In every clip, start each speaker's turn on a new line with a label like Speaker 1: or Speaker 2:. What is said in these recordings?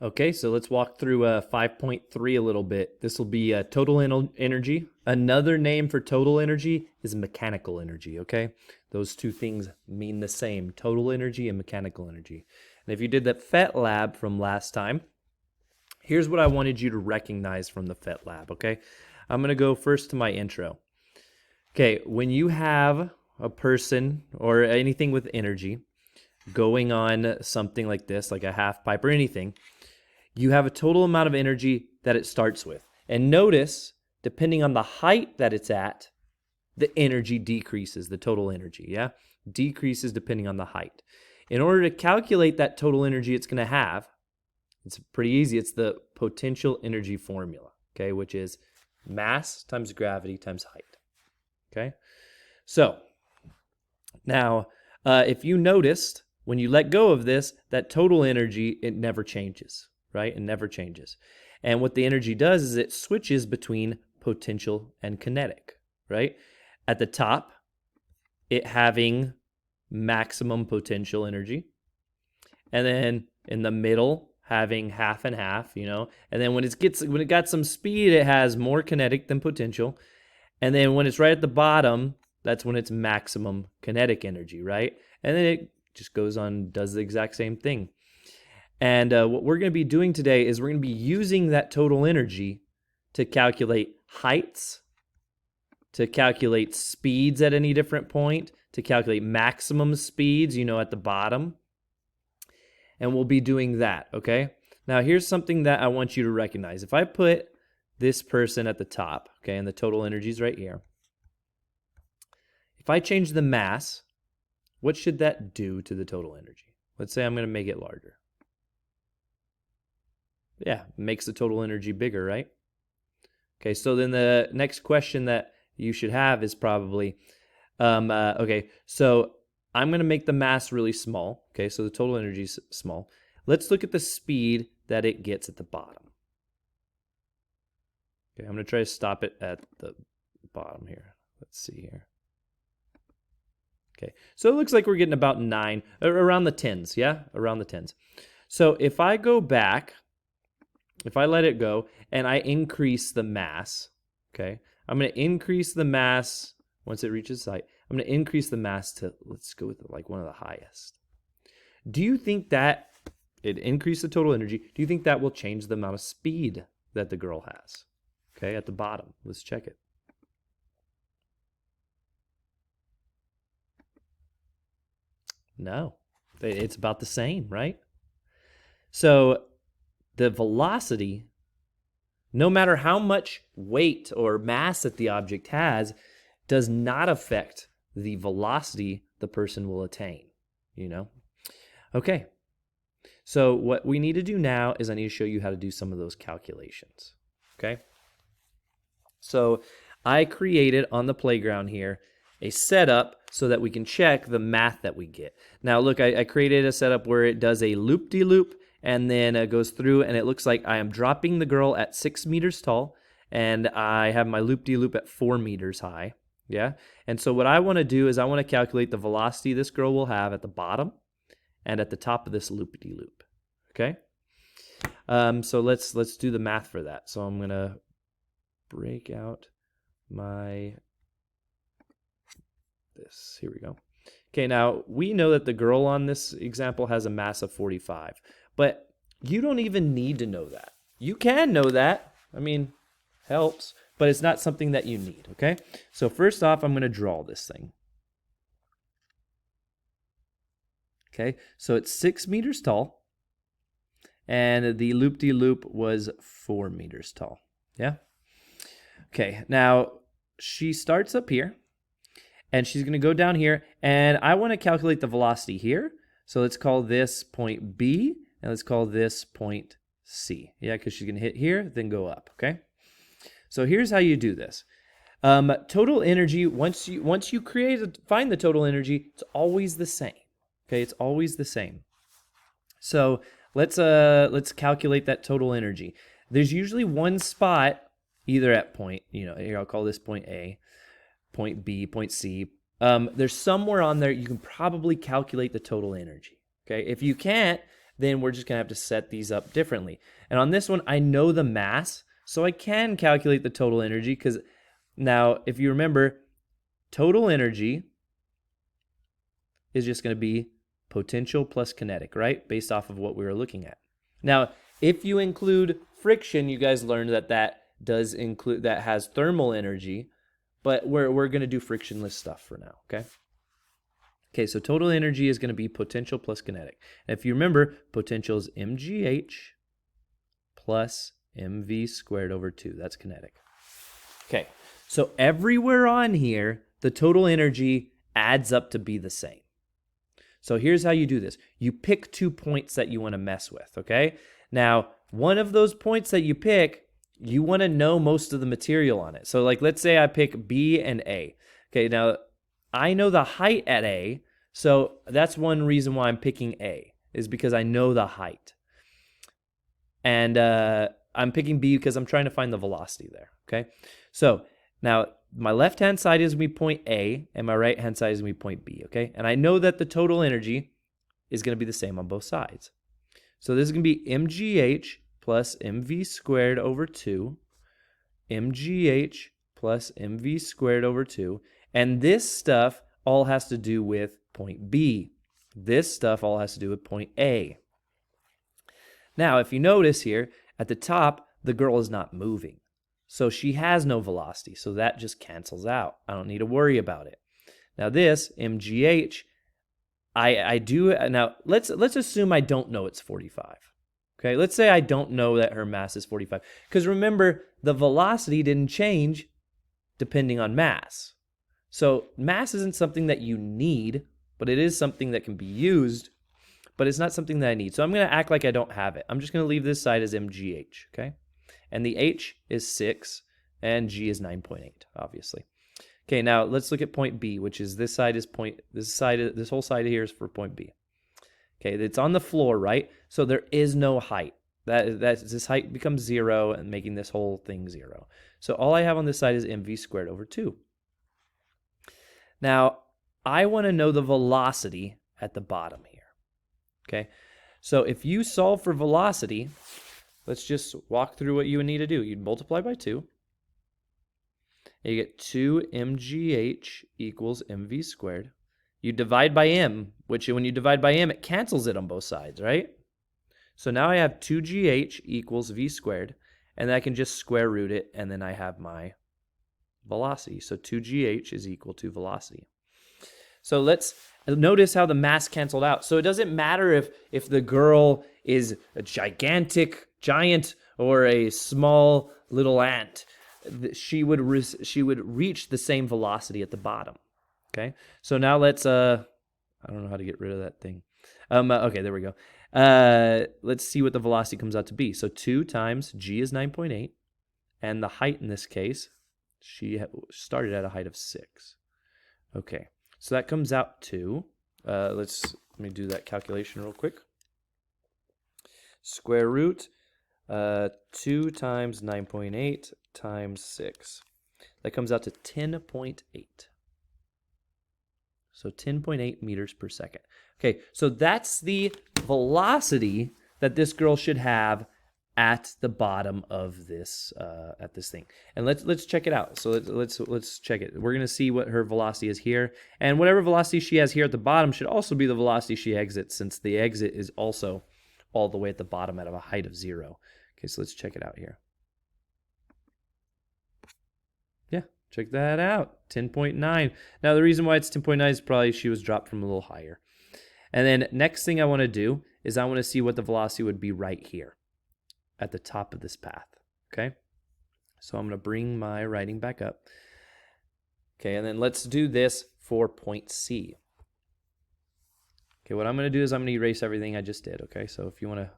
Speaker 1: Okay, so let's walk through 5.3 a little bit. This will be total energy. Another name for total energy is mechanical energy, okay? Those two things mean the same, total energy and mechanical energy. And if you did that PhET lab from last time, here's what I wanted you to recognize from the PhET lab, okay? I'm going to go first to my intro. Okay, when you have a person or anything with energy going on something like this, like a half pipe or anything, you have a total amount of energy that it starts with. And notice, depending on the height that it's at, the energy decreases, the total energy, yeah? Decreases depending on the height. In order to calculate that total energy it's going to have, it's pretty easy. It's the potential energy formula, okay, which is mass times gravity times height, okay? So, now, if you noticed, when you let go of this, that total energy, it never changes, right? It never changes. And what the energy does is it switches between potential and kinetic, right? At the top, it having maximum potential energy. And then in the middle, having half and half, you know. And then when it got some speed, it has more kinetic than potential. And then when it's right at the bottom, that's when it's maximum kinetic energy, right? And then it just goes on, does the exact same thing. And what we're going to be doing today is we're going to be using that total energy to calculate heights, to calculate speeds at any different point, to calculate maximum speeds, you know, at the bottom. And we'll be doing that, okay? Now, here's something that I want you to recognize. If I put this person at the top, okay, and the total energy is right here. If I change the mass, what should that do to the total energy? Let's say I'm going to make it larger. Yeah, makes the total energy bigger, right? Okay, so then the next question that you should have is probably, okay, so I'm going to make the mass really small. Okay, so the total energy is small. Let's look at the speed that it gets at the bottom. Okay, I'm going to try to stop it at the bottom here. Let's see here. Okay, so it looks like we're getting about 9, around the 10s, yeah? Around the 10s. So if I go back, if I let it go and I increase the mass, okay, I'm going to increase the mass once it reaches height. I'm going to increase the mass to, let's go with like one of the highest. Do you think that it increased the total energy? Do you think that will change the amount of speed that the girl has? Okay, at the bottom. Let's check it. No, it's about the same, right? So the velocity, no matter how much weight or mass that the object has, does not affect the velocity the person will attain, you know? Okay, so what we need to do now is I need to show you how to do some of those calculations, okay? So I created on the playground here a setup so that we can check the math that we get. Now look, I created a setup where it does a loop-de-loop and then it goes through and it looks like I am dropping the girl at 6 meters tall and I have my loop-de-loop at 4 meters high. Yeah, and so what I want to do is I want to calculate the velocity this girl will have at the bottom and at the top of this loop-de-loop. Okay, so let's do the math for that. So I'm gonna break out my this. Here we go. Okay, now we know that the girl on this example has a mass of 45, but you don't even need to know that. You can know that. I mean, helps, but it's not something that you need, okay? So first off, I'm going to draw this thing. Okay, so it's 6 meters tall, and the loop-de-loop was 4 meters tall, yeah? Okay, now she starts up here, and she's going to go down here, and I want to calculate the velocity here. So let's call this point B, and let's call this point C. Yeah, because she's going to hit here, then go up, okay? So here's how you do this. Total energy, once you find the total energy, it's always the same. Okay, it's always the same. So let's calculate that total energy. There's usually one spot, either at point, here I'll call this point A, point B, point C. There's somewhere on there you can probably calculate the total energy. Okay, if you can't, then we're just going to have to set these up differently. And on this one, I know the mass, so I can calculate the total energy, because now, if you remember, total energy is just going to be potential plus kinetic, right? Based off of what we were looking at. Now, if you include friction, you guys learned that that has thermal energy, but we're going to do frictionless stuff for now, okay? Okay, so total energy is going to be potential plus kinetic. And if you remember, potential is mgh plus mv squared over 2. That's kinetic. Okay, so everywhere on here, the total energy adds up to be the same. So here's how you do this. You pick 2 points that you want to mess with, okay? Now, one of those points that you pick, you want to know most of the material on it. So like, let's say I pick B and A. Okay, now I know the height at A, so that's one reason why I'm picking A, is because I know the height. And I'm picking B because I'm trying to find the velocity there, okay? So now my left-hand side is going to be point A, and my right-hand side is going to be point B, okay? And I know that the total energy is going to be the same on both sides. So this is going to be mgh plus mv squared over 2, mgh plus mv squared over 2, and this stuff all has to do with point B. This stuff all has to do with point A. Now, if you notice here, at the top, the girl is not moving. So she has no velocity, so that just cancels out. I don't need to worry about it. Now this, mgh, I do, now let's assume I don't know it's 45. Okay, let's say I don't know that her mass is 45. Because remember, the velocity didn't change depending on mass. So mass isn't something that you need, but it is something that can be used, but it's not something that I need. So I'm going to act like I don't have it. I'm just going to leave this side as mgh, okay? And the h is 6, and g is 9.8, obviously. Okay, now let's look at point B, which is this side is this whole side here is for point B. Okay, it's on the floor, right? So there is no height. This height becomes 0 and making this whole thing 0. So all I have on this side is mv squared over 2. Now, I want to know the velocity at the bottom here. Okay, so if you solve for velocity, let's just walk through what you would need to do. You'd multiply by 2. You get 2 mgh equals mv squared. You divide by m, which when you divide by m, it cancels it on both sides, right? So now I have 2gh equals v squared, and then I can just square root it, and then I have my velocity. So 2gh is equal to velocity. So let's notice how the mass canceled out. So it doesn't matter if the girl is a giant or a small little ant. She would reach the same velocity at the bottom. Okay, so now let's I don't know how to get rid of that thing. Okay, there we go. Let's see what the velocity comes out to be. So 2 times g is 9.8, and the height in this case, she started at a height of 6. Okay, so that comes out to let me do that calculation real quick. Square root 2 times 9.8 times 6. That comes out to 10.8. So 10.8 meters per second. Okay, so that's the velocity that this girl should have at the bottom of this thing. And let's check it out. So let's check it. We're gonna see what her velocity is here, and whatever velocity she has here at the bottom should also be the velocity she exits, since the exit is also all the way at the bottom at a height of 0. Okay, so let's check it out here. Yeah, check that out, 10.9. Now the reason why it's 10.9 is probably she was dropped from a little higher. And then next thing I want to do is I want to see what the velocity would be right here at the top of this path, okay? So I'm going to bring my writing back up. Okay, and then let's do this for point C. Okay, what I'm going to do is I'm going to erase everything I just did, okay? So if you want to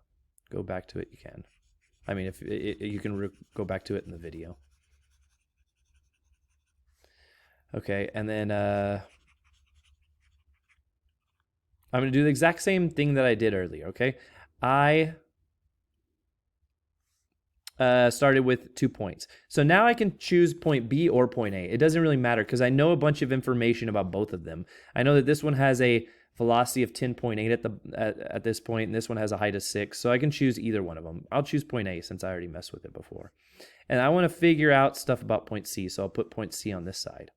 Speaker 1: go back to it, you can. I mean, if you can go back to it in the video. Okay, and then I'm going to do the exact same thing that I did earlier, okay? I started with 2 points. So now I can choose point B or point A. It doesn't really matter because I know a bunch of information about both of them. I know that this one has a velocity of 10.8 at this point, and this one has a height of 6, so I can choose either one of them. I'll choose point A since I already messed with it before. And I want to figure out stuff about point C, so I'll put point C on this side.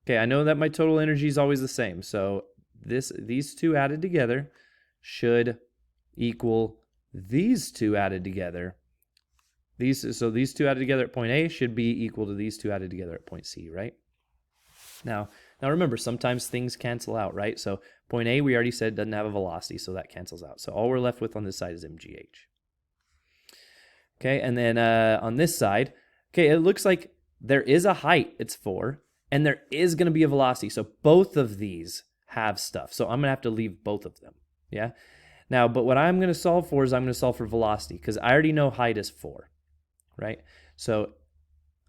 Speaker 1: Okay, I know that my total energy is always the same, so these two added together should equal these two added together. So these two added together at point A should be equal to these two added together at point C, right? Now remember, sometimes things cancel out, right? So point A, we already said, doesn't have a velocity, so that cancels out. So all we're left with on this side is mgh. Okay, and then on this side, okay, it looks like there is a height, it's 4, and there is going to be a velocity. So both of these have stuff. So I'm going to have to leave both of them, yeah? Now, but what I'm going to solve for is I'm going to solve for velocity because I already know height is 4, right? So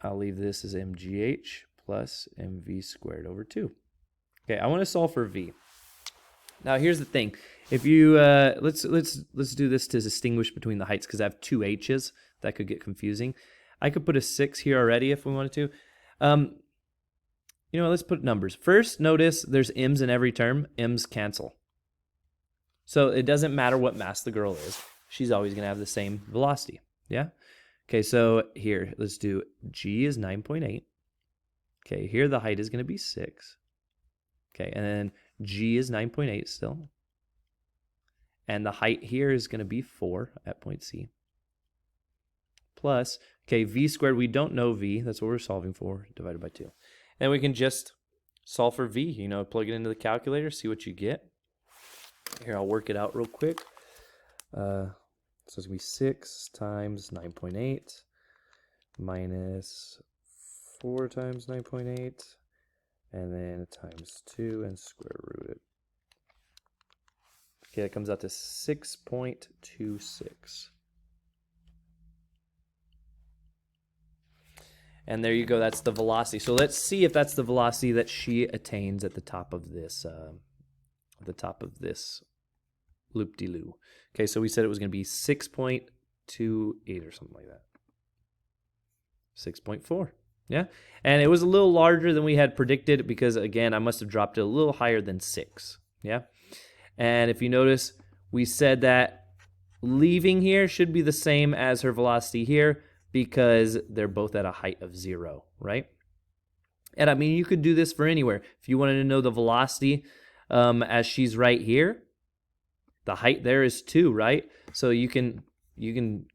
Speaker 1: I'll leave this as mgh plus mv squared over 2. Okay, I want to solve for v. Now here's the thing. If you let's do this to distinguish between the heights because I have two h's. That could get confusing. I could put a 6 here already if we wanted to. You know, let's put numbers. First, notice there's m's in every term. M's cancel. So it doesn't matter what mass the girl is. She's always going to have the same velocity. Yeah? Okay, so here, let's do g is 9.8. Okay, here the height is going to be 6. Okay, and then g is 9.8 still. And the height here is going to be 4 at point C. Plus, okay, v squared, we don't know v. That's what we're solving for, divided by 2. And we can just solve for v. You know, plug it into the calculator, see what you get. Here, I'll work it out real quick. So it's going to be 6 times 9.8 minus 4 times 9.8, and then times 2 and square root it. Okay, that comes out to 6.26. And there you go, that's the velocity. So let's see if that's the velocity that she attains at the top of this loop-de-loo. Okay, so we said it was going to be 6.28 or something like that. 6.4. Yeah, and it was a little larger than we had predicted because, again, I must have dropped it a little higher than 6. Yeah, and if you notice, we said that leaving here should be the same as her velocity here because they're both at a height of 0, right? And I mean, you could do this for anywhere. If you wanted to know the velocity as she's right here, the height there is 2, right? So you can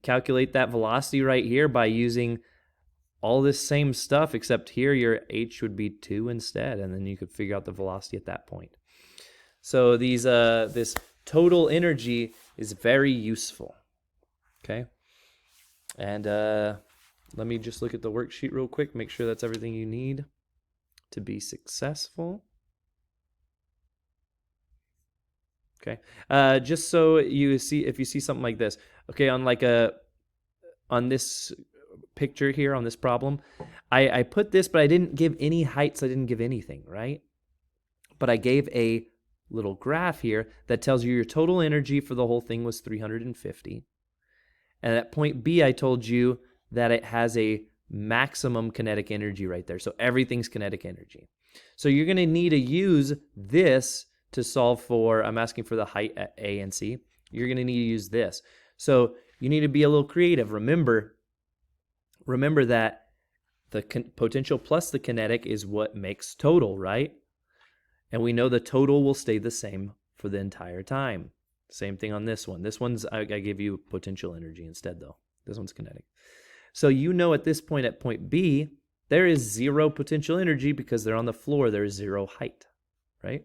Speaker 1: calculate that velocity right here by using all this same stuff, except here your h would be 2 instead, and then you could figure out the velocity at that point. So this total energy is very useful, okay? And let me just look at the worksheet real quick, make sure that's everything you need to be successful. Okay, just so you see, if you see something like this, okay, on this picture here, on this problem, I put this, but I didn't give any heights, I didn't give anything, right? But I gave a little graph here that tells you your total energy for the whole thing was 350. And at point B, I told you that it has a maximum kinetic energy right there. So everything's kinetic energy. So you're going to need to use this to solve for, I'm asking for the height at A and C. You're going to need to use this. So you need to be a little creative. Remember that the potential plus the kinetic is what makes total, right? And we know the total will stay the same for the entire time. Same thing on this one. This one's, I give you potential energy instead, though. This one's kinetic. So you know at this point, at point B, there is 0 potential energy because they're on the floor. There is 0 height, right?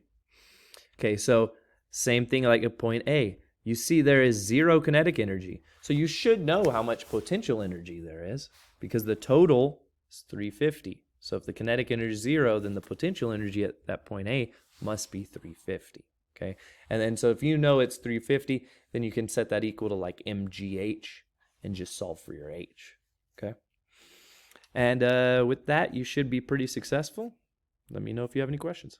Speaker 1: Okay, so same thing like at point A. You see there is 0 kinetic energy. So you should know how much potential energy there is because the total is 350. So if the kinetic energy is 0, then the potential energy at that point A must be 350. Okay, and then so if you know it's 350, then you can set that equal to like mgh and just solve for your h. Okay, and with that, you should be pretty successful. Let me know if you have any questions.